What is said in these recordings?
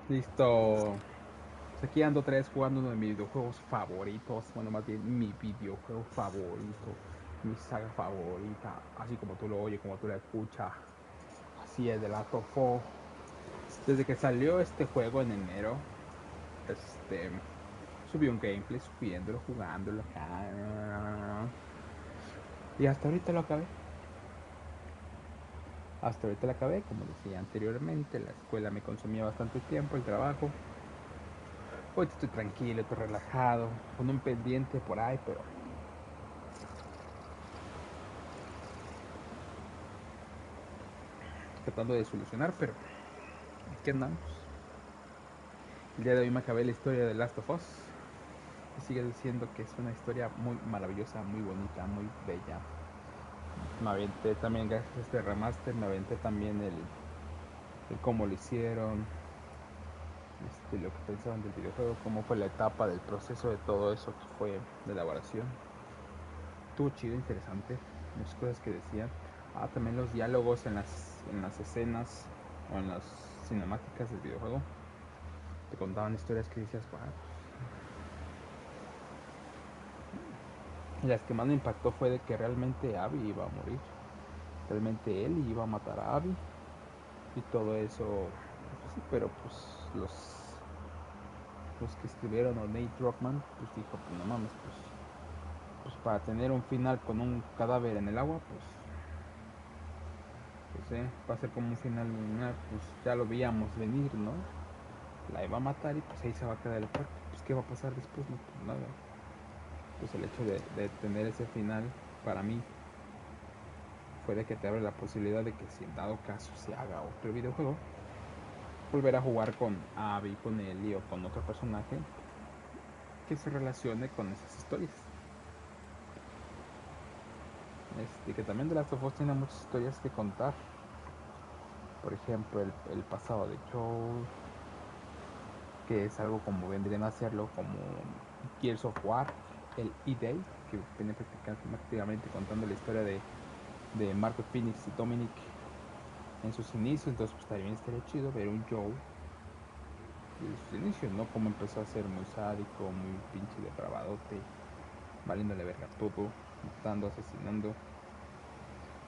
Listo. Pues aquí ando otra vez jugando uno de mis videojuegos favoritos. Bueno, más bien mi videojuego favorito. Mi saga favorita. Así como tú lo oyes, como tú lo escuchas. Así es, de Last of Us. Desde que salió este juego en enero, este, subí un gameplay subiéndolo, jugándolo acá. Y hasta ahorita lo acabé. Hasta ahorita lo acabé, como decía anteriormente. La escuela me consumía bastante tiempo, el trabajo. Hoy estoy tranquilo, estoy relajado, con un pendiente por ahí, pero tratando de solucionar, pero aquí andamos. El día de hoy me acabé la historia de Last of Us y sigue diciendo que es una historia muy maravillosa, muy bonita, muy bella. Me aventé también, gracias a este remaster, me aventé también el cómo lo hicieron, lo que pensaban del videojuego, cómo fue la etapa del proceso de todo eso que fue de elaboración. Estuvo chido, interesante, muchas cosas que decían. Ah, también los diálogos en las escenas o en las cinemáticas del videojuego te contaban historias que decías, wow. Y las que más me impactó fue de que realmente Abby iba a morir. Realmente él iba a matar a Abby. Y todo eso, pues sí, pero pues los que escribieron, o Nate Druckmann, pues dijo, pues no mames, pues para tener un final con un cadáver en el agua, pues va a ser como un final, pues ya lo veíamos venir, ¿no? La iba a matar y pues ahí se va a quedar el cuerpo. Pues qué va a pasar después, no, pues nada. Pues el hecho de tener ese final, para mí, fue de que te abre la posibilidad de que si en dado caso se haga otro videojuego, volver a jugar con Abby, con Ellie o con otro personaje que se relacione con esas historias. Que también The Last of Us tiene muchas historias que contar. Por ejemplo, el pasado de Joel, que es algo como vendrían a hacerlo como Gears of War, el E-Day, que viene prácticamente contando la historia de Marco Phoenix y Dominic en sus inicios. Entonces pues también estaría chido ver un Joel desde sus inicios, ¿no? Como empezó a ser muy sádico, muy pinche depravadote, valiéndole verga todo, matando, asesinando.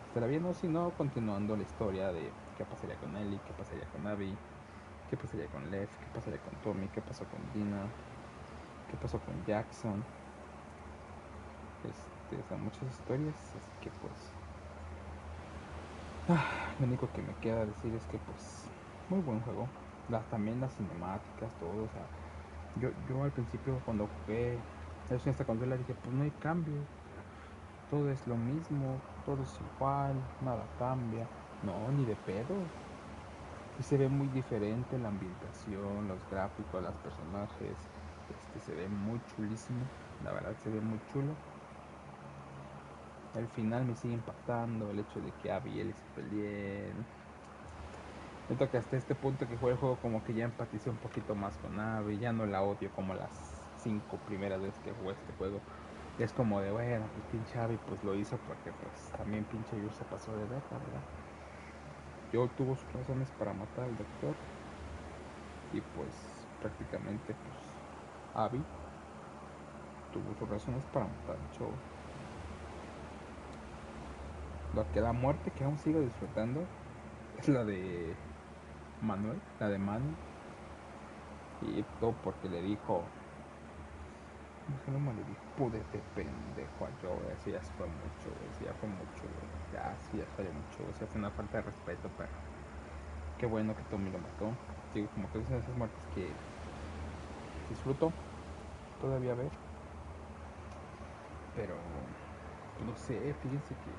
Estará bien, o si no, continuando la historia de qué pasaría con Ellie, qué pasaría con Abby, qué pasaría con Lev, qué pasaría con Tommy, qué pasó con Dina, qué pasó con Jackson. O sea, muchas historias, así que pues lo único que me queda decir es que pues muy buen juego. También las cinemáticas, todo, o sea, yo al principio cuando jugué eso en esta consola dije, pues no hay cambio, todo es lo mismo, todo es igual, nada cambia. No, ni de pedo. Y se ve muy diferente la ambientación, los gráficos, los personajes. Se ve muy chulísimo, la verdad se ve muy chulo. Al final me sigue impactando el hecho de que Abby y Ellie se peleen. Siento que hasta este punto que jugué el juego como que ya empaticé un poquito más con Abby, ya no la odio como las 5 primeras veces que jugué este juego. Y es como de, bueno, pues pinche Abby pues lo hizo porque pues también pinche Joe se pasó de verga, ¿verdad? Joe tuvo sus razones para matar al doctor y pues prácticamente pues Abby tuvo sus razones para matar a Joe. Lo que da muerte que aún sigo disfrutando es la de Manuel, la de Manny. Y todo porque le dijo, no le dijo, púdete pendejo a Joe. Así ya fue mucho, así ya fue mucho, ya, sí, ya fue mucho, o sea, fue una falta de respeto, pero qué bueno que Tommy lo mató. Digo, como que es una de esas muertes que disfruto todavía ver, pero no sé, fíjense que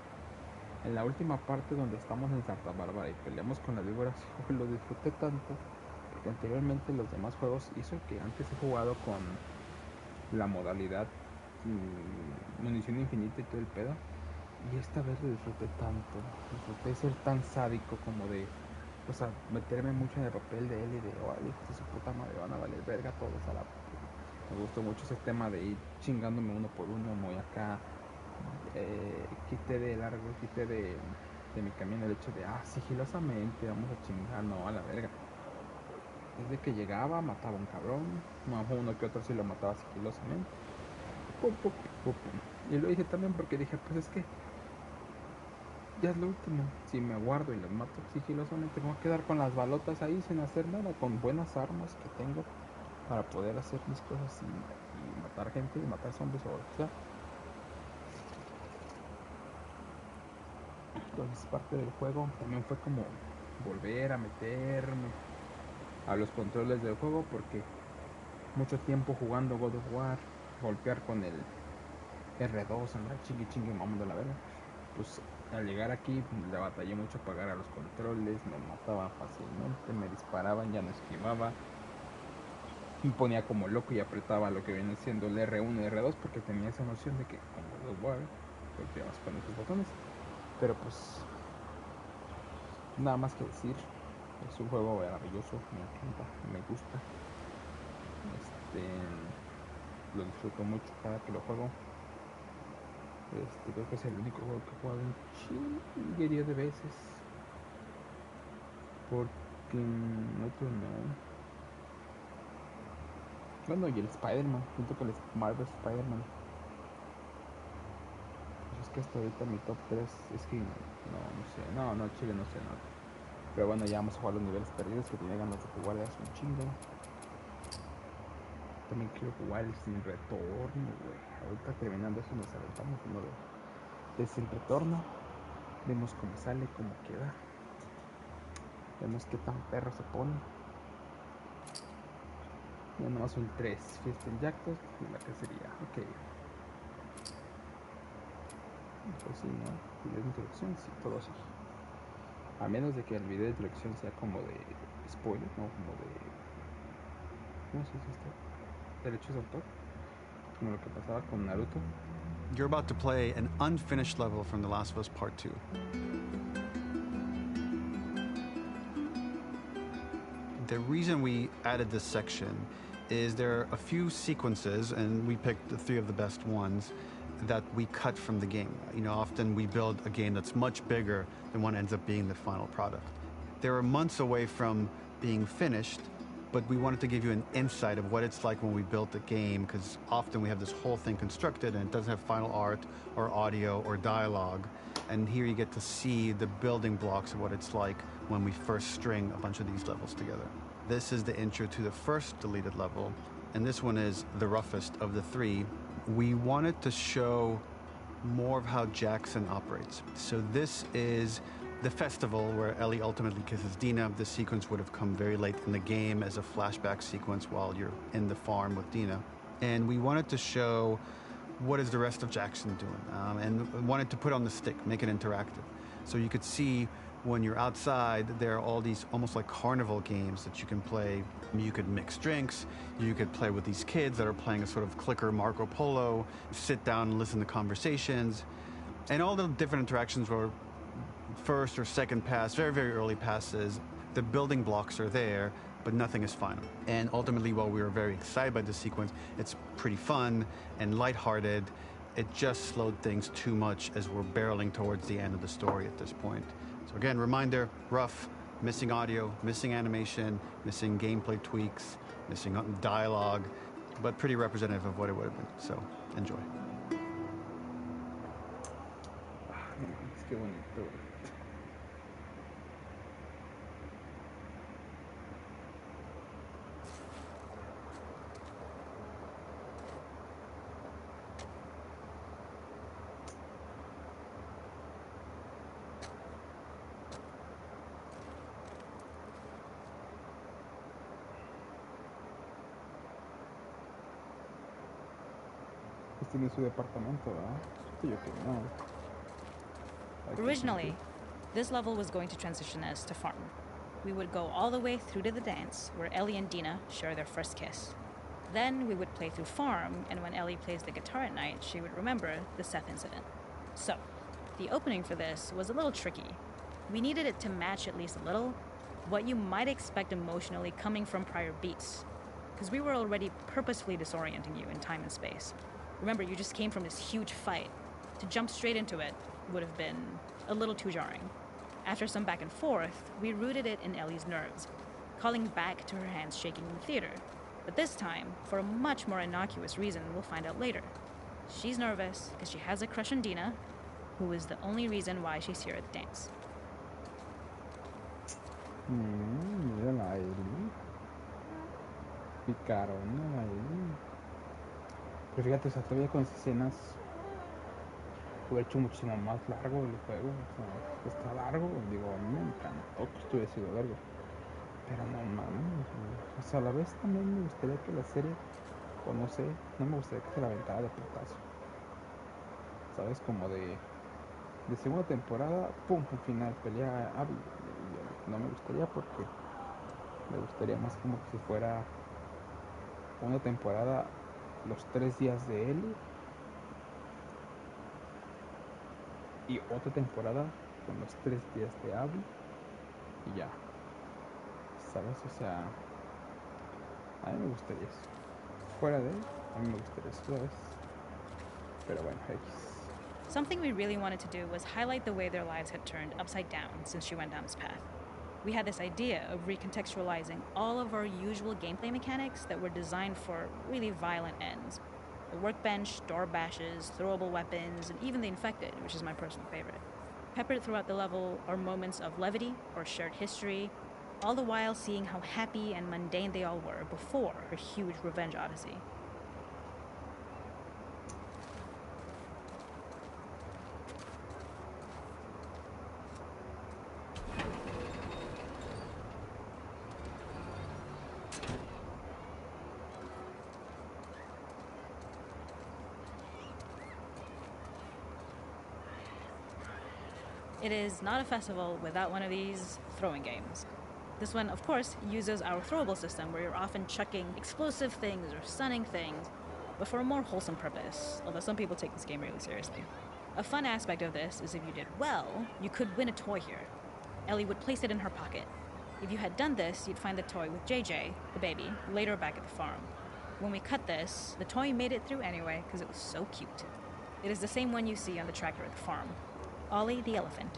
en la última parte donde estamos en Santa Bárbara y peleamos con las víboras, lo disfruté tanto, porque anteriormente los demás juegos hizo que antes he jugado con la modalidad munición infinita y todo el pedo. Y esta vez lo disfruté tanto. Disfruté ser tan sádico como de, o sea, meterme mucho en el papel de él y de, oh, hijos de su puta madre, van a valer verga todos a la. Me gustó mucho ese tema de ir chingándome uno por uno, muy acá. Quité de largo, quité de mi camino el hecho de, sigilosamente, vamos a chingar, no, a la verga. Desde que llegaba, mataba a un cabrón, uno que otro sí lo mataba sigilosamente. Pum, pum, pum, pum. Y lo dije también porque dije, pues es que ya es lo último. Si me guardo y los mato sigilosamente, me voy a quedar con las balotas ahí sin hacer nada, con buenas armas que tengo para poder hacer mis cosas y matar gente y matar zombies o lo que sea. Entonces parte del juego también fue como volver a meterme a los controles del juego porque mucho tiempo jugando God of War, golpear con el R2, andar chingui chingui mamando la verga. Pues al llegar aquí le batallé mucho a pagar a los controles, me mataban fácilmente, me disparaban, ya no esquivaba, me ponía como loco y apretaba lo que viene siendo el R1 y R2 porque tenía esa noción de que con God of War golpeabas con esos botones. Pero pues nada más que decir, es un juego maravilloso, me encanta, me gusta. Lo disfruto mucho cada que lo juego. Creo que es el único juego que he jugado un chinguería de veces. Porque otro no. Bueno, y el Spider-Man, junto con el Marvel Spider-Man. Pues es que hasta ahorita mi top 3 es que no sé. No, Chile no sé nada. Pero bueno, ya vamos a jugar los niveles perdidos que tenía ganas de jugar hace un chingo. También quiero jugar el Sin Retorno, güey. Ahorita terminando eso nos aventamos uno de Sin Retorno. Vemos cómo sale, cómo queda. Vemos qué tan perro se pone. Ya nomás son 3. Fiesta en Jackpot y la cacería. Ok. Pues sí, ¿no? Video de introducción, sí, todo así. A menos de que el video de introducción sea como de spoiler, ¿no? Como de... ¿Cómo se dice esto? Derechos de autor. Como lo que pasaba con Naruto. You're about to play an unfinished level from The Last of Us Part 2. The reason we added this section is there are a few sequences, and we picked the 3 of the best ones, that we cut from the game. You know, often we build a game that's much bigger than what ends up being the final product. They were months away from being finished, but we wanted to give you an insight of what it's like when we built a game, because often we have this whole thing constructed and it doesn't have final art or audio or dialogue. And here you get to see the building blocks of what it's like when we first string a bunch of these levels together. This is the intro to the first deleted level, and this one is the roughest of the 3. We wanted to show more of how Jackson operates. So this is the festival where Ellie ultimately kisses Dina. This sequence would have come very late in the game as a flashback sequence while you're in the farm with Dina. And we wanted to show what is the rest of Jackson doing, and wanted to put on the stick, make it interactive. So you could see when you're outside, there are all these almost like carnival games that you can play. You could mix drinks, you could play with these kids that are playing a sort of clicker Marco Polo, sit down and listen to conversations. And all the different interactions were first or second pass, very, very early passes. The building blocks are there, but nothing is final. And ultimately, while we were very excited by this sequence, it's pretty fun and lighthearted. It just slowed things too much as we're barreling towards the end of the story at this point. So again, reminder, rough, missing audio, missing animation, missing gameplay tweaks, missing dialogue, but pretty representative of what it would have been. So enjoy. Es que bonito. Tiene su departamento, ¿verdad? Yo que no. Originally, this level was going to transition us to farm. We would go all the way through to the dance, where Ellie and Dina share their first kiss. Then we would play through farm, and when Ellie plays the guitar at night, she would remember the Seth incident. So, the opening for this was a little tricky. We needed it to match at least a little what you might expect emotionally coming from prior beats, because we were already purposefully disorienting you in time and space. Remember, you just came from this huge fight. To jump straight into it would have been a little too jarring. After some back and forth, we rooted it in Ellie's nerves. calling back to her hands shaking in the theater. But this time, for a much more innocuous reason we'll find out later. She's nervous because she has a crush on Dina, who is the only reason why she's here at the dance. Mira la Ellie. Picarona la Ellie. Pero fíjate, o sea, todavía con esas escenas hubiera hecho muchísimo más largo el juego. O sea, está largo. Digo, a mí me encantó que estuviera sido largo. Pero no mames. O sea, a la vez también me gustaría que la serie, o no sé, no me gustaría que se la aventara de putazo. ¿Sabes? Como de segunda temporada, pum, al final pelea Abby. No me gustaría porque me gustaría más como que si fuera una temporada los 3 días de Ellie y otra temporada con los 3 días de Abby y ya. ¿Sabes? O sea, a mí me gustaría eso. Fuera de él, a mí me gustaría eso, ¿sabes? Pero bueno, X. Something we really wanted to do was highlight the way their lives had turned upside down since she went down this path. We had this idea of recontextualizing all of our usual gameplay mechanics that were designed for really violent ends. The workbench, door bashes, throwable weapons, and even the infected, which is my personal favorite. Peppered throughout the level are moments of levity or shared history, all the while seeing how happy and mundane they all were before her huge revenge odyssey. It is not a festival without one of these throwing games. This one, of course, uses our throwable system where you're often chucking explosive things or stunning things, but for a more wholesome purpose, although some people take this game really seriously. A fun aspect of this is if you did well, you could win a toy here. Ellie would place it in her pocket. If you had done this, you'd find the toy with JJ, the baby, later back at the farm. When we cut this, the toy made it through anyway because it was so cute. It is the same one you see on the tractor at the farm. Ollie the elephant.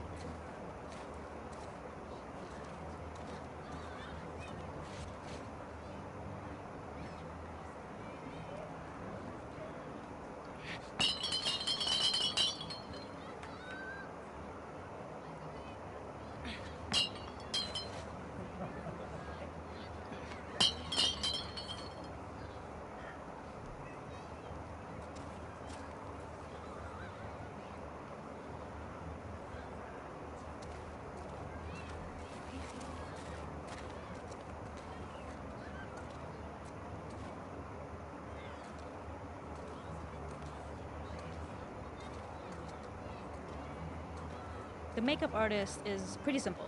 The makeup artist is pretty simple.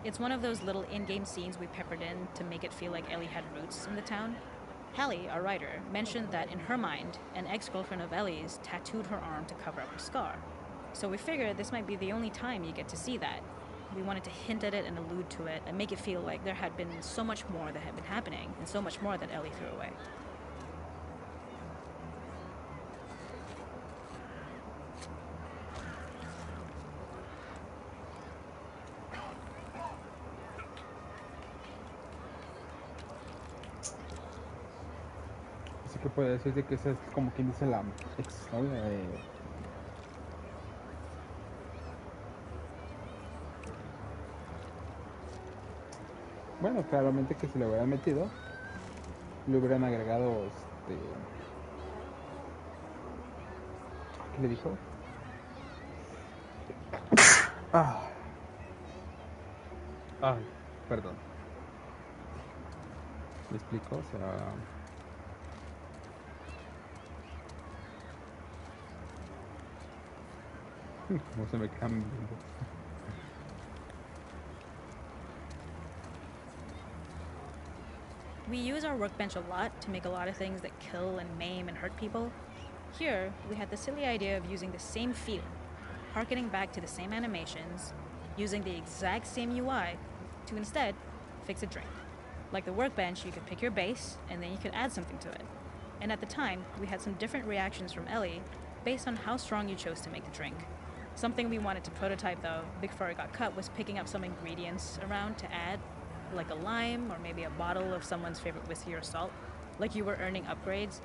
It's one of those little in-game scenes we peppered in to make it feel like Ellie had roots in the town. Hallie, our writer, mentioned that in her mind, an ex-girlfriend of Ellie's tattooed her arm to cover up her scar. So we figured this might be the only time you get to see that. We wanted to hint at it and allude to it and make it feel like there had been so much more that had been happening and so much more that Ellie threw away. Así que puede decirse que esa es como quien dice la ex novia de... Bueno, claramente que si le hubieran metido, le hubieran agregado ¿qué le dijo? Ay, perdón. ¿Me explico? O sea... ¿Cómo se me quedan viendo? We use our workbench a lot to make a lot of things that kill and maim and hurt people. Here, we had the silly idea of using the same feel, harkening back to the same animations, using the exact same UI to instead fix a drink. Like the workbench, you could pick your base, and then you could add something to it. And at the time, we had some different reactions from Ellie based on how strong you chose to make the drink. Something we wanted to prototype, though, before it got cut, was picking up some ingredients around to add. like a lime or maybe a bottle of someone's favorite whiskey or salt, like you were earning upgrades.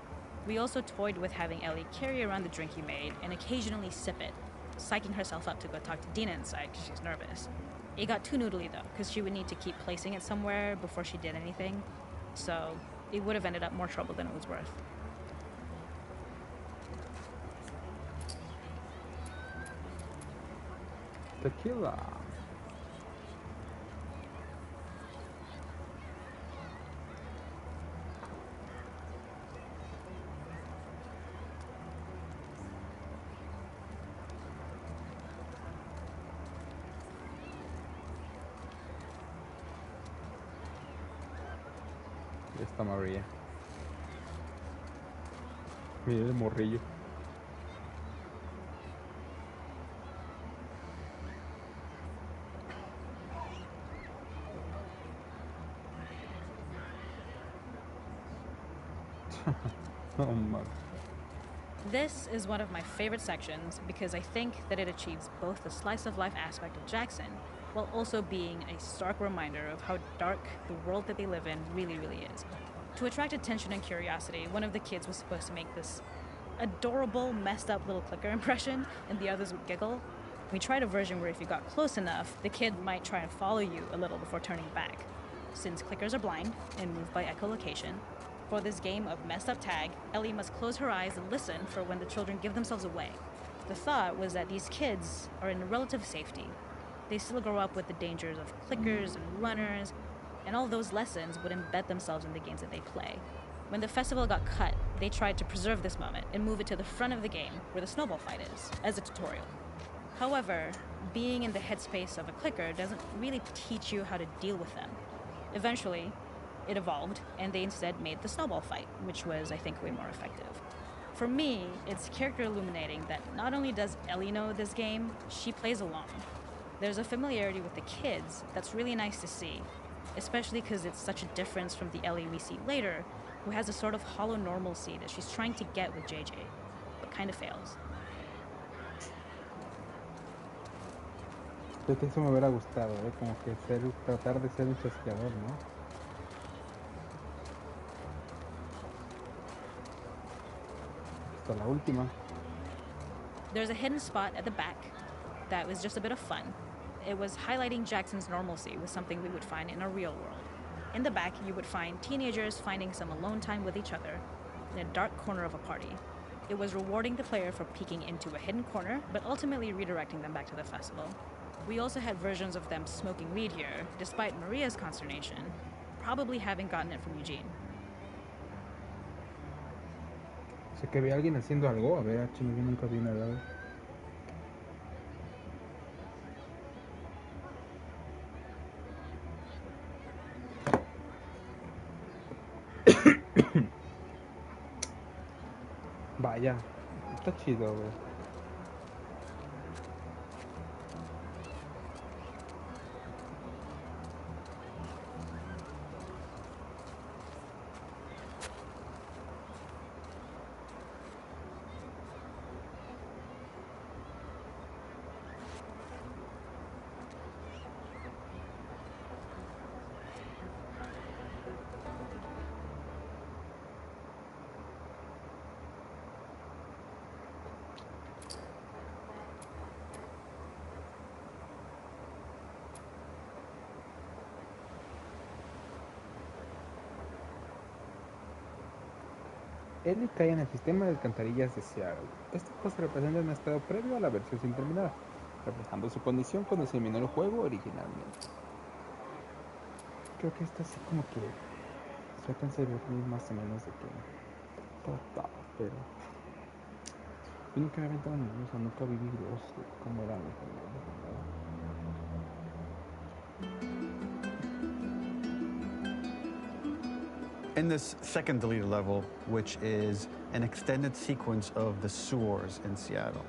We also toyed with having Ellie carry around the drink you made and occasionally sip it, psyching herself up to go talk to Dina inside because she's nervous. It got too noodly though, because she would need to keep placing it somewhere before she did anything, so it would have ended up more trouble than it was worth. Tequila. Ya está María. Mira el morrillo. Oh my. This is one of my favorite sections because I think that it achieves both the slice of life aspect of Jackson while also being a stark reminder of how dark the world that they live in really, really is. To attract attention and curiosity, one of the kids was supposed to make this adorable, messed up little clicker impression, and the others would giggle. We tried a version where if you got close enough, the kid might try and follow you a little before turning back. Since clickers are blind and move by echolocation, for this game of messed up tag, Ellie must close her eyes and listen for when the children give themselves away. The thought was that these kids are in relative safety. They still grow up with the dangers of clickers and runners, and all those lessons would embed themselves in the games that they play. When the festival got cut, they tried to preserve this moment and move it to the front of the game where the snowball fight is, as a tutorial. However, being in the headspace of a clicker doesn't really teach you how to deal with them. Eventually, it evolved, and they instead made the snowball fight, which was, I think, way more effective. For me, it's character illuminating that not only does Ellie know this game, she plays along. There's a familiarity with the kids that's really nice to see, especially because it's such a difference from the Ellie we see later, who has a sort of hollow normalcy that she's trying to get with JJ, but kind of fails. Fíjate, eso me hubiera gustado, como que tratar de ser un chasqueador, ¿no? Hasta la última. There's a hidden spot at the back that was just a bit of fun. It was highlighting Jackson's normalcy with something we would find in a real world. In the back, you would find teenagers finding some alone time with each other in a dark corner of a party. It was rewarding the player for peeking into a hidden corner, but ultimately redirecting them back to the festival. We also had versions of them smoking weed here, despite Maria's consternation, probably having gotten it from Eugene. O sea, que vi a alguien haciendo algo. A ver, chino, yo nunca vi nada. Vaya, está chido, güey. Ellie cae en el sistema de alcantarillas de Seattle. Esta cosa representa un estado previo a la versión sin terminar, reflejando su condición cuando se eliminó el juego originalmente. Creo que esta así como que tratan de ver más o menos de que trataba, pero yo nunca había aventado ninguno, o sea, nunca viví los cómo eran los In this second deleted level, which is an extended sequence of the sewers in Seattle,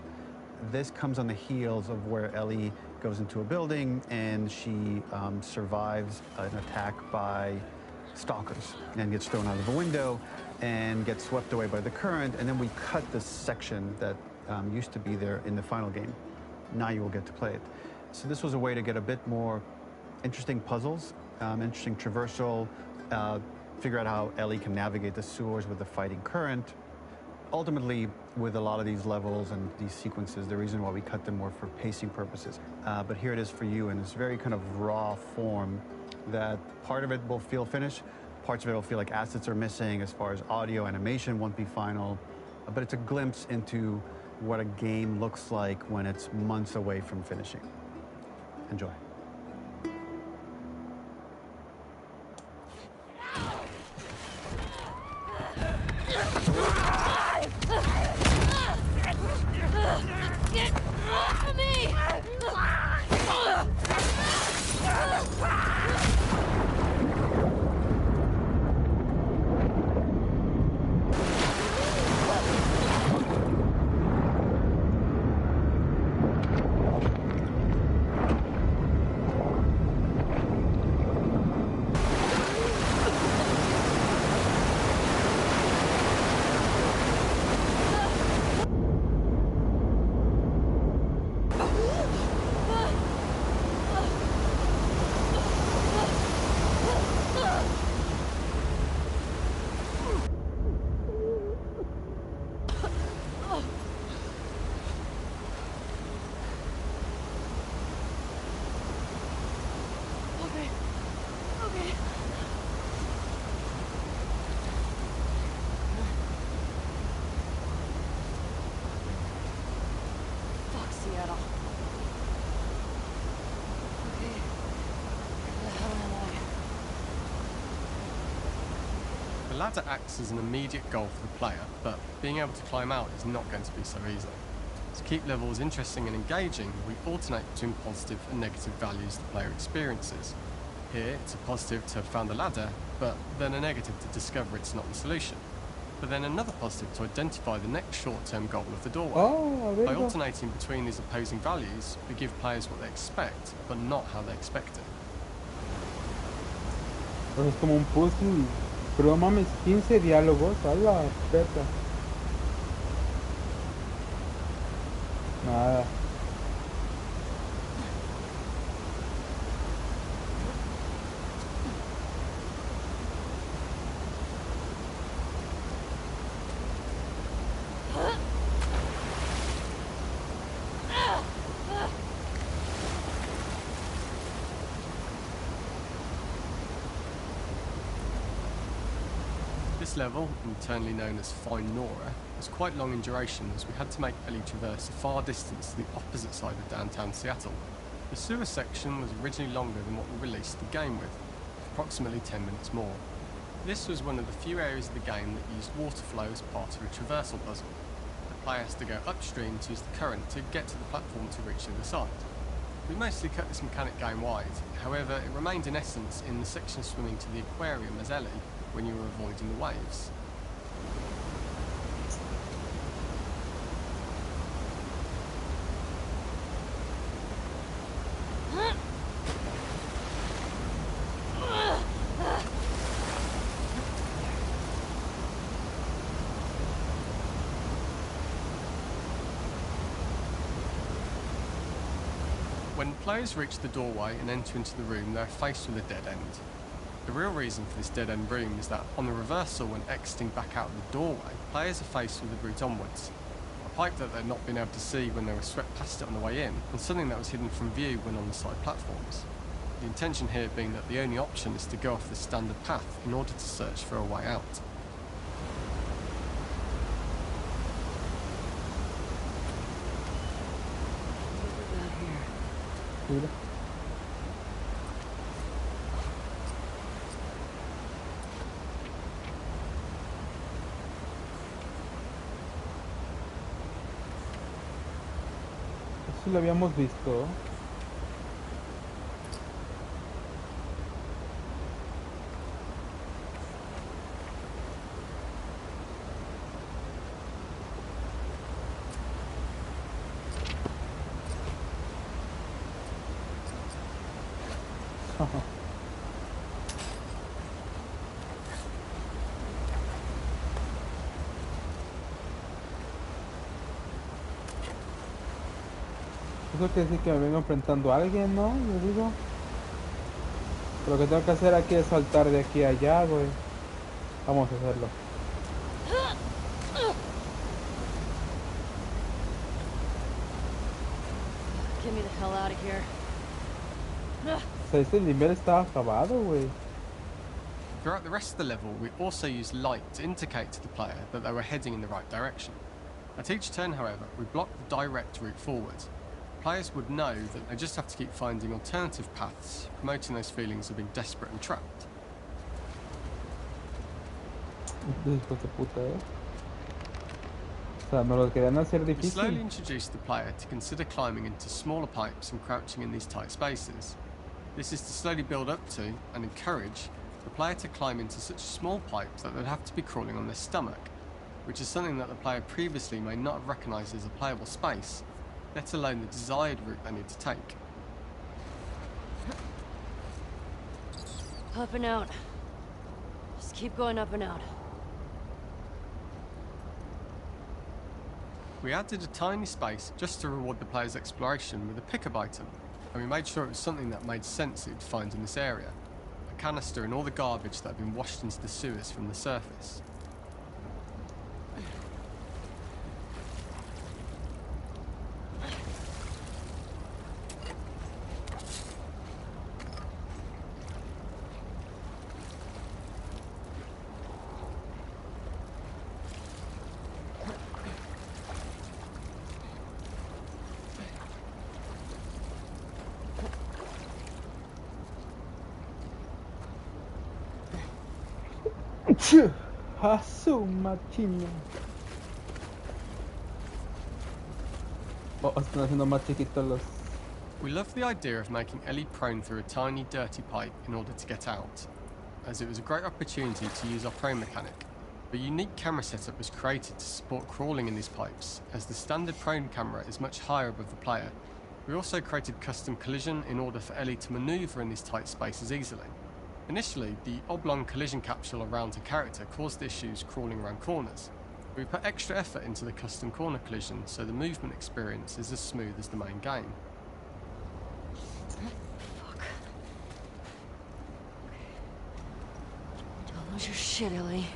this comes on the heels of where Ellie goes into a building and she survives an attack by stalkers and gets thrown out of a window and gets swept away by the current, and then we cut this section that used to be there in the final game. Now you will get to play it. So this was a way to get a bit more interesting puzzles, interesting traversal, figure out how Ellie can navigate the sewers with the fighting current. Ultimately, with a lot of these levels and these sequences, the reason why we cut them were for pacing purposes. But here it is for you in this very kind of raw form that part of it will feel finished, parts of it will feel like assets are missing as far as audio, animation won't be final, but it's a glimpse into what a game looks like when it's months away from finishing. Enjoy. Get off me! The ladder acts as an immediate goal for the player, but being able to climb out is not going to be so easy. To keep levels interesting and engaging, we alternate between positive and negative values the player experiences. Here, it's a positive to have found the ladder, but then a negative to discover it's not the solution. But then another positive to identify the next short-term goal of the doorway. By alternating between these opposing values, we give players what they expect, but not how they expect it. Pues es como un puzzle, pero mames, 15 diálogos, a la espeta. Nada. This level, internally known as Find Nora, was quite long in duration as we had to make Ellie traverse a far distance to the opposite side of downtown Seattle. The sewer section was originally longer than what we released the game with, approximately 10 minutes more. This was one of the few areas of the game that used water flow as part of a traversal puzzle. The player has to go upstream to use the current to get to the platform to reach the other side. We mostly cut this mechanic game-wide, however it remained in essence in the section swimming to the aquarium as Ellie, when you were avoiding the waves. When players reach the doorway and enter into the room, they're faced with a dead end. The real reason for this dead-end room is that on the reversal when exiting back out of the doorway, players are faced with the route onwards. A pipe that they'd not been able to see when they were swept past it on the way in, and something that was hidden from view when on the side platforms. The intention here being that the only option is to go off the standard path in order to search for a way out. Eso lo habíamos visto. Eso quiere decir que me vengo enfrentando a alguien, ¿no? Yo digo. Lo que tengo que hacer aquí es saltar de aquí a allá, güey. Vamos a hacerlo. Get me the hell out of here. O sea, este nivel está acabado, güey. Throughout the rest of the level, we also used light to indicate to the player that they were heading in the right direction. At each turn, however, we blocked the direct route forward. Players would know that they just have to keep finding alternative paths, promoting those feelings of being desperate and trapped. Hijos de puta, O sea, nos lo querían hacer We slowly difícil. introduced the player to consider climbing into smaller pipes and crouching in these tight spaces. This is to slowly build up to, and encourage, the player to climb into such small pipes that they'd have to be crawling on their stomach, which is something that the player previously may not have recognised as a playable space, let alone the desired route they need to take. Up and out. Just keep going up and out. We added a tiny space just to reward the player's exploration with a pickup item, and we made sure it was something that made sense that you'd find in this area. A canister and all the garbage that had been washed into the sewers from the surface. A su máquina. Oh, están haciendo más chiquitos los. We loved the idea of making Ellie prone through a tiny, dirty pipe in order to get out, as it was a great opportunity to use our prone mechanic. A unique camera setup was created to support crawling in these pipes, as the standard prone camera is much higher above the player. We also created custom collision in order for Ellie to manoeuvre in these tight spaces easily. Initially, the oblong collision capsule around her character caused issues crawling around corners. We put extra effort into the custom corner collision, so the movement experience is as smooth as the main game. Fuck. Don't lose your shit, Ellie.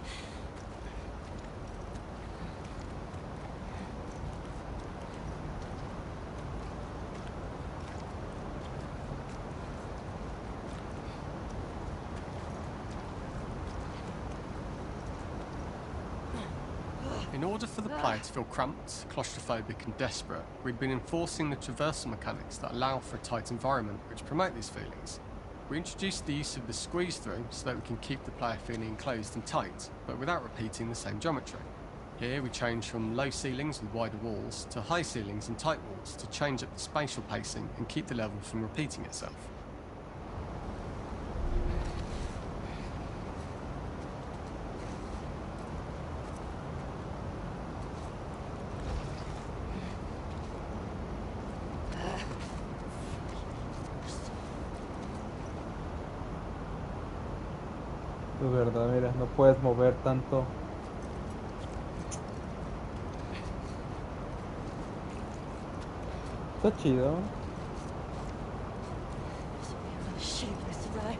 In order for the player to feel cramped, claustrophobic and desperate, we'd been enforcing the traversal mechanics that allow for a tight environment which promote these feelings. We introduced the use of the squeeze through so that we can keep the player feeling enclosed and tight, but without repeating the same geometry. Here we changed from low ceilings with wider walls to high ceilings and tight walls to change up the spatial pacing and keep the level from repeating itself. De verdad, mira, no puedes mover tanto. Está chido. Shitty place to die.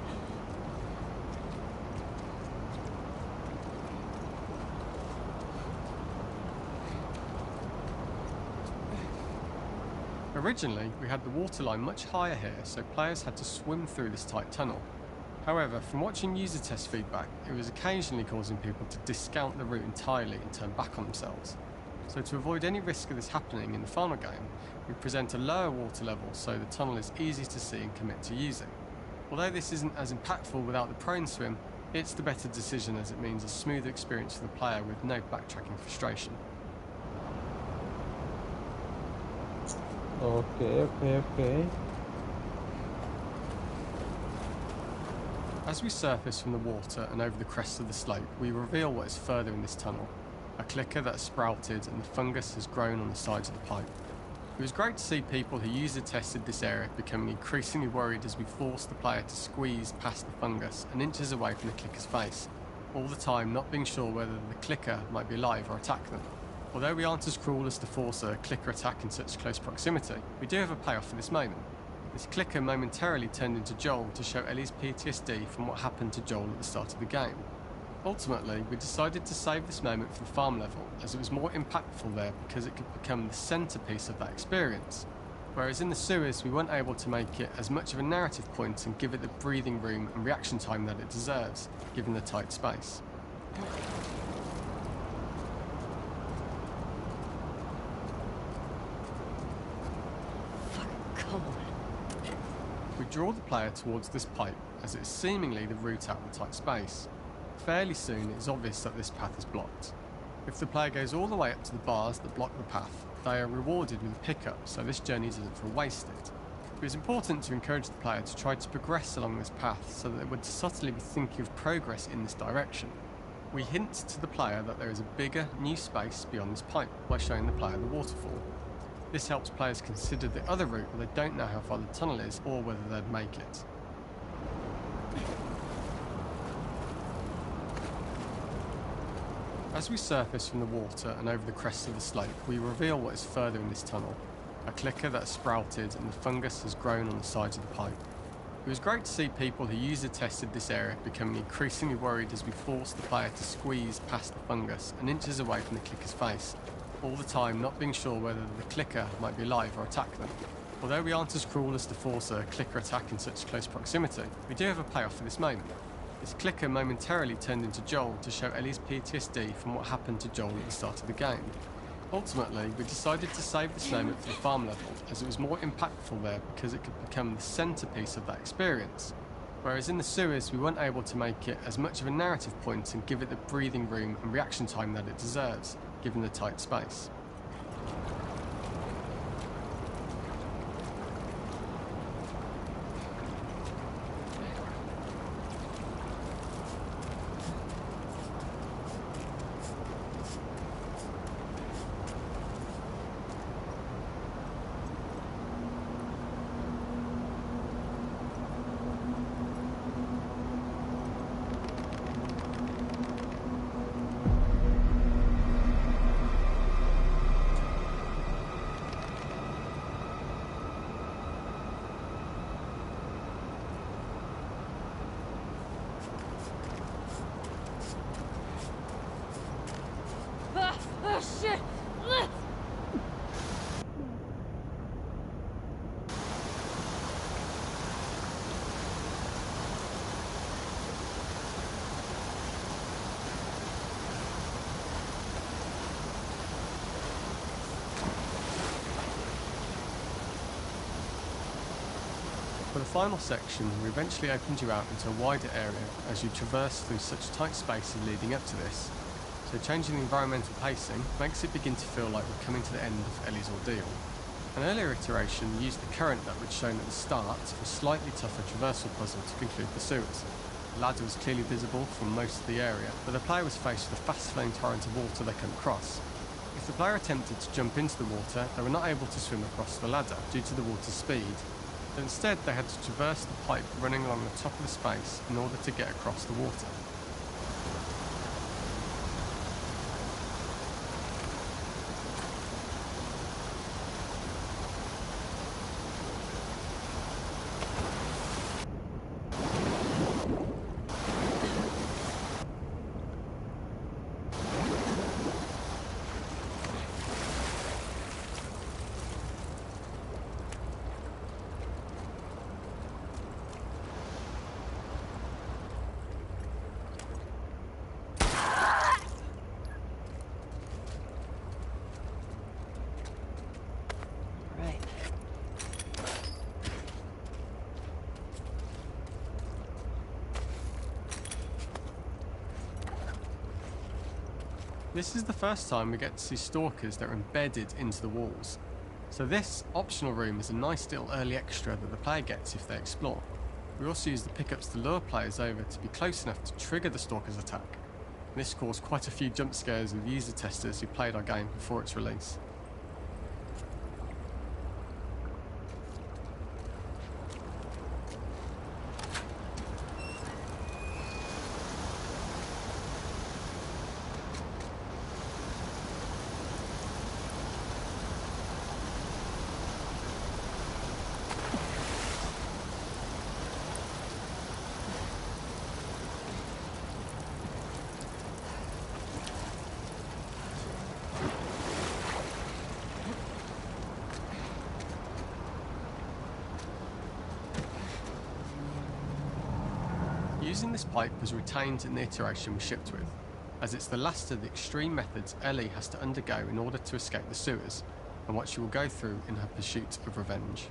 Originally, we had the waterline much higher here, so players had to swim through this tight tunnel. However, from watching user test feedback, it was occasionally causing people to discount the route entirely and turn back on themselves. So to avoid any risk of this happening in the final game, we present a lower water level so the tunnel is easy to see and commit to using. Although this isn't as impactful without the prone swim, it's the better decision as it means a smoother experience for the player with no backtracking frustration. Okay. As we surface from the water and over the crest of the slope, we reveal what is further in this tunnel. A clicker that has sprouted and the fungus has grown on the sides of the pipe. It was great to see people who user tested this area becoming increasingly worried as we forced the player to squeeze past the fungus and inches away from the clicker's face, all the time not being sure whether the clicker might be alive or attack them. Although we aren't as cruel as to force a clicker attack in such close proximity, we do have a payoff for this moment. This clicker momentarily turned into Joel to show Ellie's PTSD from what happened to Joel at the start of the game. Ultimately, we decided to save this moment for the farm level, as it was more impactful there because it could become the centrepiece of that experience. Whereas in the sewers, we weren't able to make it as much of a narrative point and give it the breathing room and reaction time that it deserves, given the tight space. Come on. We draw the player towards this pipe, as it is seemingly the route out of the tight space. Fairly soon, it is obvious that this path is blocked. If the player goes all the way up to the bars that block the path, they are rewarded with a pickup, so this journey doesn't feel wasted. It was important to encourage the player to try to progress along this path so that they would subtly be thinking of progress in this direction. We hint to the player that there is a bigger, new space beyond this pipe by showing the player the waterfall. This helps players consider the other route where they don't know how far the tunnel is or whether they'd make it. As we surface from the water and over the crest of the slope, we reveal what is further in this tunnel. A clicker that has sprouted and the fungus has grown on the sides of the pipe. It was great to see people who user tested this area becoming increasingly worried as we forced the player to squeeze past the fungus and inches away from the clicker's face, all the time not being sure whether the clicker might be alive or attack them. Although we aren't as cruel as to force a clicker attack in such close proximity, we do have a payoff for this moment. This clicker momentarily turned into Joel to show Ellie's PTSD from what happened to Joel at the start of the game. Ultimately, we decided to save this moment for the farm level, as it was more impactful there because it could become the centrepiece of that experience. Whereas in the sewers, we weren't able to make it as much of a narrative point and give it the breathing room and reaction time that it deserves, given the tight space. Oh, shit! Ugh. For the final section, we eventually opened you out into a wider area as you traverse through such tight spaces leading up to this. So changing the environmental pacing makes it begin to feel like we're coming to the end of Ellie's ordeal. An earlier iteration used the current that we'd shown at the start for a slightly tougher traversal puzzle to conclude the sewers. The ladder was clearly visible from most of the area, but the player was faced with a fast-flowing torrent of water they couldn't cross. If the player attempted to jump into the water, they were not able to swim across the ladder due to the water's speed. So instead, they had to traverse the pipe running along the top of the space in order to get across the water. Right. This is the first time we get to see stalkers that are embedded into the walls. So this optional room is a nice little early extra that the player gets if they explore. We also use the pickups to lure players over to be close enough to trigger the stalker's attack. And this caused quite a few jump scares with user testers who played our game before its release. Using this pipe was retained in the iteration we shipped with, as it's the last of the extreme methods Ellie has to undergo in order to escape the sewers, and what she will go through in her pursuit of revenge.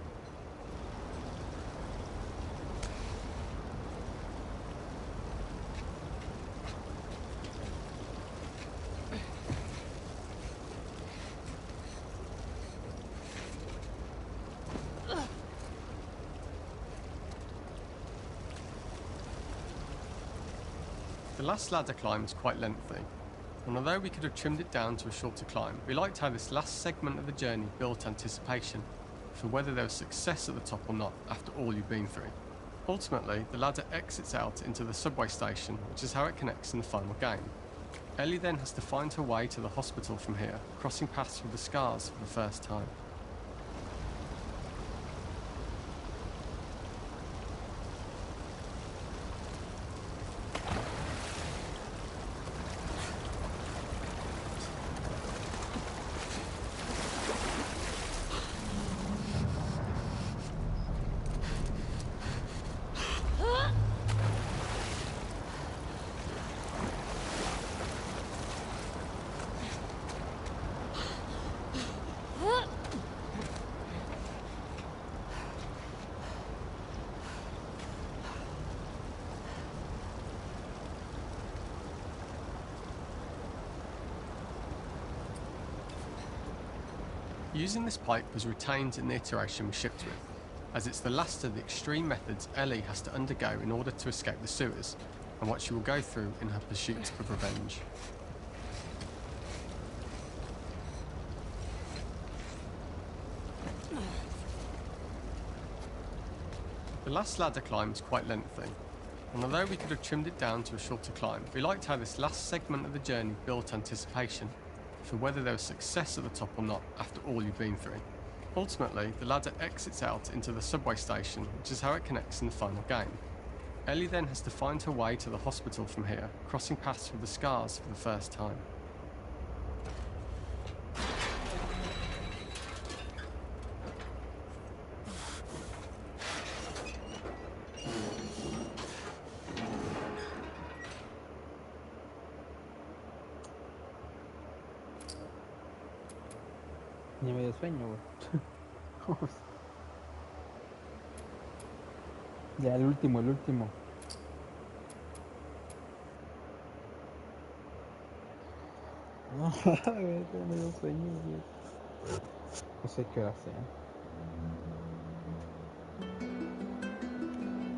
The last ladder climb is quite lengthy, and although we could have trimmed it down to a shorter climb, we liked how this last segment of the journey built anticipation for whether there was success at the top or not after all you've been through. Ultimately, the ladder exits out into the subway station, which is how it connects in the final game. Ellie then has to find her way to the hospital from here, crossing paths with the scars for the first time. Using this pipe was retained in the iteration we shipped with, as it's the last of the extreme methods Ellie has to undergo in order to escape the sewers, and what she will go through in her pursuit of revenge. The last ladder climb is quite lengthy, and although we could have trimmed it down to a shorter climb, we liked how this last segment of the journey built anticipation for whether there was success at the top or not after all you've been through. Ultimately, the ladder exits out into the subway station, which is how it connects in the final game. Ellie then has to find her way to the hospital from here, crossing paths with the scars for the first time. Ni me dio sueño, güey. Ya, el último, el último. No, güey, ya me dio sueño, güey. No sé qué hora sea.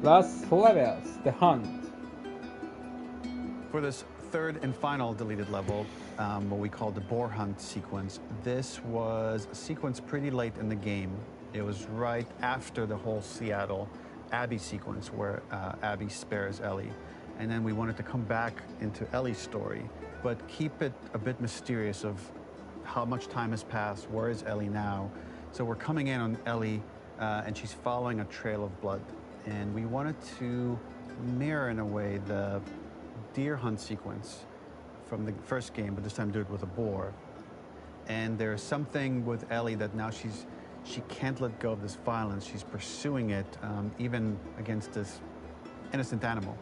Last levels, the hunt. For this third and final deleted level, what we call the boar hunt sequence, this was a sequence pretty late in the game. It was right after the whole Seattle Abby sequence where Abby spares Ellie. And then we wanted to come back into Ellie's story, but keep it a bit mysterious of how much time has passed, where is Ellie now? So we're coming in on Ellie and she's following a trail of blood. And we wanted to mirror in a way the deer hunt sequence from the first game, but this time do it with a boar. And there's something with Ellie that now she can't let go of this violence. She's pursuing it, even against this innocent animal.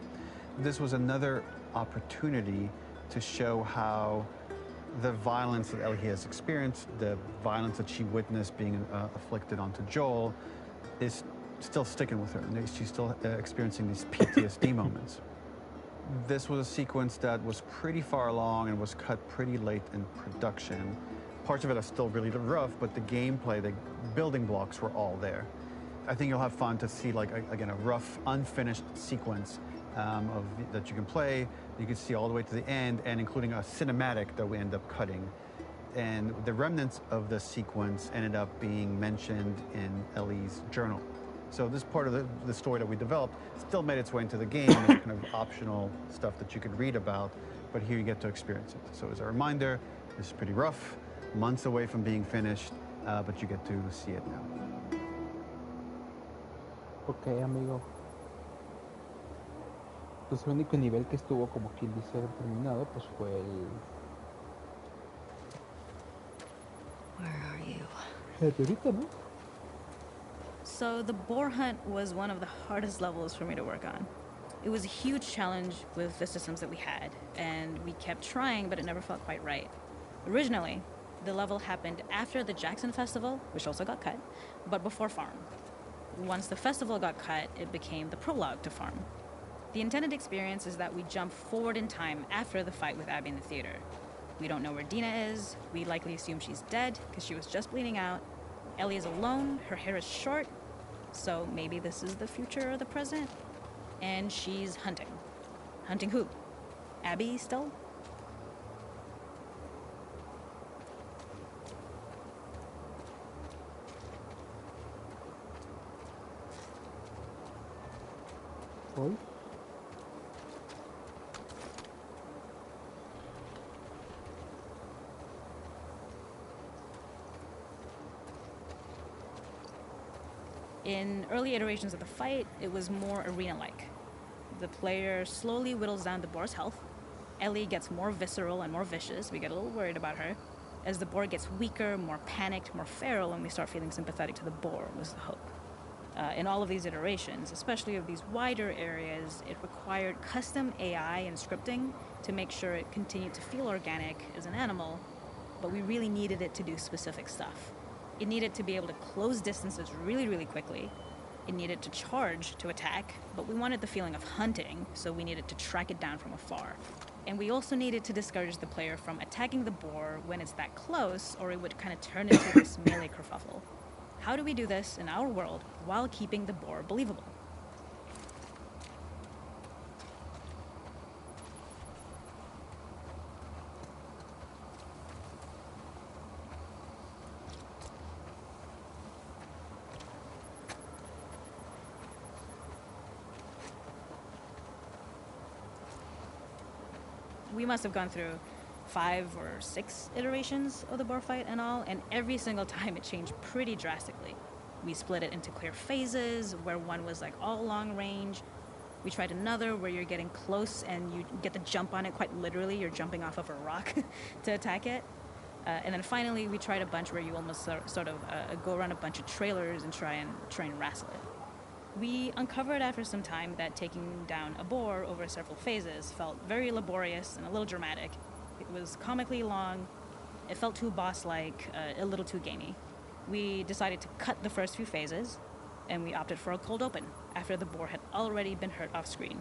This was another opportunity to show how the violence that Ellie has experienced, the violence that she witnessed being afflicted onto Joel, is still sticking with her. And she's still experiencing these PTSD moments. This was a sequence that was pretty far along and was cut pretty late in production. Parts of it are still really rough, but the gameplay, the building blocks were all there. I think you'll have fun to see, like, again, a rough, unfinished sequence that you can play. You can see all the way to the end, and including a cinematic that we end up cutting. And the remnants of the sequence ended up being mentioned in Ellie's journal. So this part of the story that we developed still made its way into the game as kind of optional stuff that you could read about, but here you get to experience it. So as a reminder, this is pretty rough, months away from being finished, but you get to see it now. Ok, amigo. Pues el único nivel que estuvo como quien dice terminado, pues fue el... Where are you? El de ahorita, ¿no? So the boar hunt was one of the hardest levels for me to work on. It was a huge challenge with the systems that we had, and we kept trying, but it never felt quite right. Originally, the level happened after the Jackson Festival, which also got cut, but before Farm. Once the festival got cut, it became the prologue to Farm. The intended experience is that we jump forward in time after the fight with Abby in the theater. We don't know where Dina is. We likely assume she's dead because she was just bleeding out. Ellie is alone. Her hair is short. So maybe this is the future or the present. And she's hunting. Hunting who? Abby still? Hoy. In early iterations of the fight, it was more arena-like. The player slowly whittles down the boar's health. Ellie gets more visceral and more vicious. We get a little worried about her. As the boar gets weaker, more panicked, more feral, and we start feeling sympathetic to the boar, was the hope. In all of these iterations, especially of these wider areas, it required custom AI and scripting to make sure it continued to feel organic as an animal, but we really needed it to do specific stuff. It needed to be able to close distances really, really quickly. It needed to charge to attack, but we wanted the feeling of hunting, so we needed to track it down from afar. And we also needed to discourage the player from attacking the boar when it's that close, or it would kind of turn into this melee kerfuffle. How do we do this in our world while keeping the boar believable? We must have gone through 5 or 6 iterations of the boar fight and all, and every single time it changed pretty drastically. We split it into clear phases, where one was like all long range. We tried another where you're getting close and you get the jump on it quite literally. You're jumping off of a rock to attack it. And then finally we tried a bunch where you almost sort of go around a bunch of trailers and try and wrestle it. We uncovered after some time that taking down a boar over several phases felt very laborious and a little dramatic. It was comically long, it felt too boss-like, a little too gamey. We decided to cut the first few phases, and we opted for a cold open after the boar had already been hurt off-screen.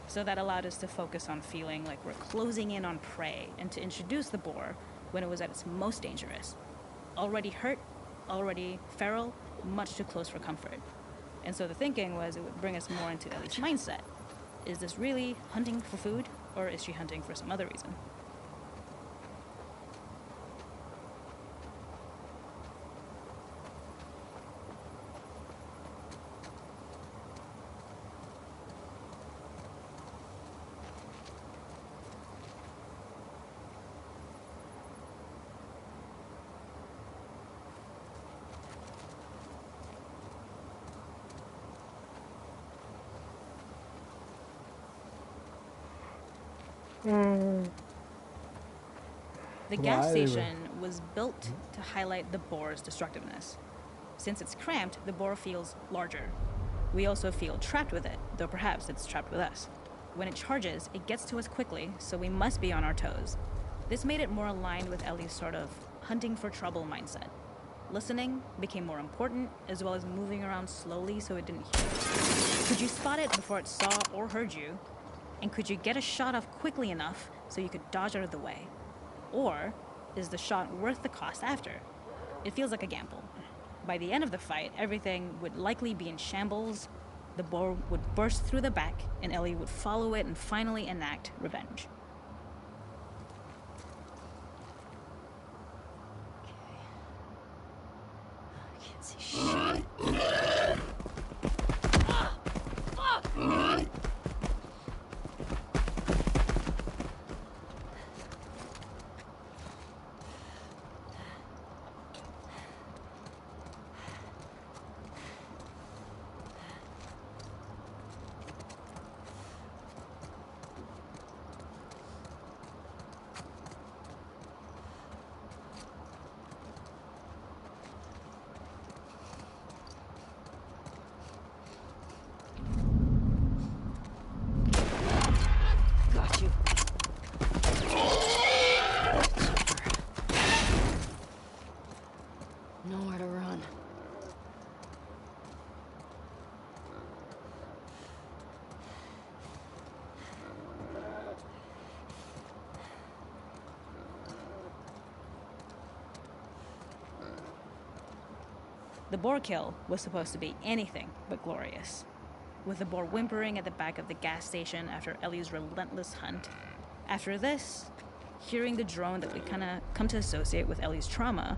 So that allowed us to focus on feeling like we're closing in on prey and to introduce the boar when it was at its most dangerous. Already hurt, already feral, much too close for comfort. And so the thinking was it would bring us more into Ellie's mindset. Is this really hunting for food, or is she hunting for some other reason? The gas station was built to highlight the boar's destructiveness. Since it's cramped, the boar feels larger. We also feel trapped with it, though perhaps it's trapped with us. When it charges, it gets to us quickly, so we must be on our toes. This made it more aligned with Ellie's sort of hunting for trouble mindset. Listening became more important, as well as moving around slowly so it didn't hear you. Could you spot it before it saw or heard you? And could you get a shot off quickly enough so you could dodge out of the way? Or is the shot worth the cost after? It feels like a gamble. By the end of the fight, everything would likely be in shambles. The boar would burst through the back, and Ellie would follow it and finally enact revenge. I can't see shit. The boar kill was supposed to be anything but glorious. With the boar whimpering at the back of the gas station after Ellie's relentless hunt. After this, hearing the drone that we kind of come to associate with Ellie's trauma,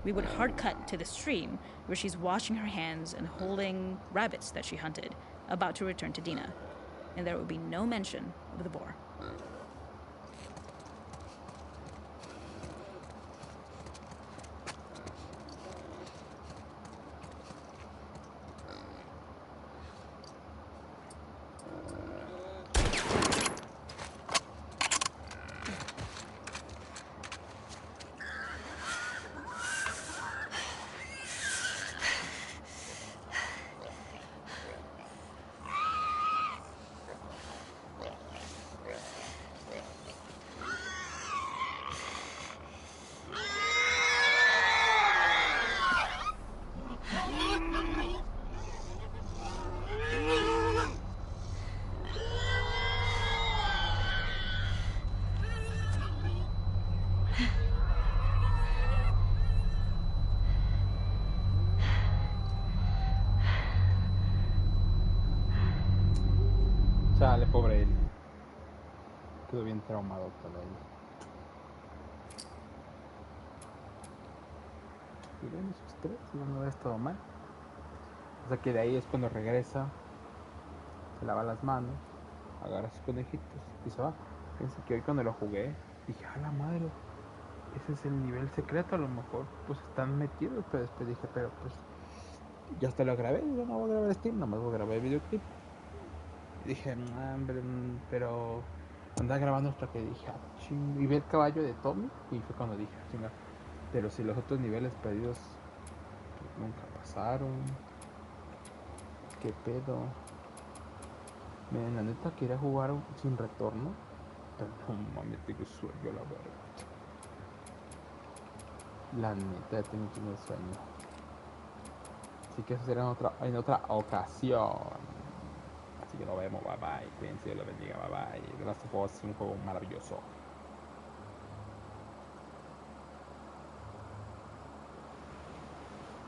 we would hard cut to the stream where she's washing her hands and holding rabbits that she hunted, about to return to Dina. And there would be no mention of the boar. Chale, pobre él. Quedó bien traumado por él. Y ven esos tres, no me ves todo mal. O sea que de ahí es cuando regresa, se lava las manos, agarra sus conejitos y se va. Fíjense que hoy cuando lo jugué, dije, a la madre, ese es el nivel secreto, a lo mejor pues están metidos, pero después dije, pero pues ya hasta lo grabé, yo no voy a grabar Steam, nomás voy a grabar el videoclip. Y dije, pero andaba grabando hasta que dije, y vi el caballo de Tommy y fue cuando dije, chinga, pero si los otros niveles perdidos pues, nunca pasaron, qué pedo. Miren, la neta quería jugar sin retorno, pero no mames, tengo sueño, la verdad. La neta tengo un chingo de sueño. Así que eso será en otra ocasión. Así que nos vemos, bye bye. Cuídense, Dios los bendiga, bye bye. The Last of Us es un juego maravilloso.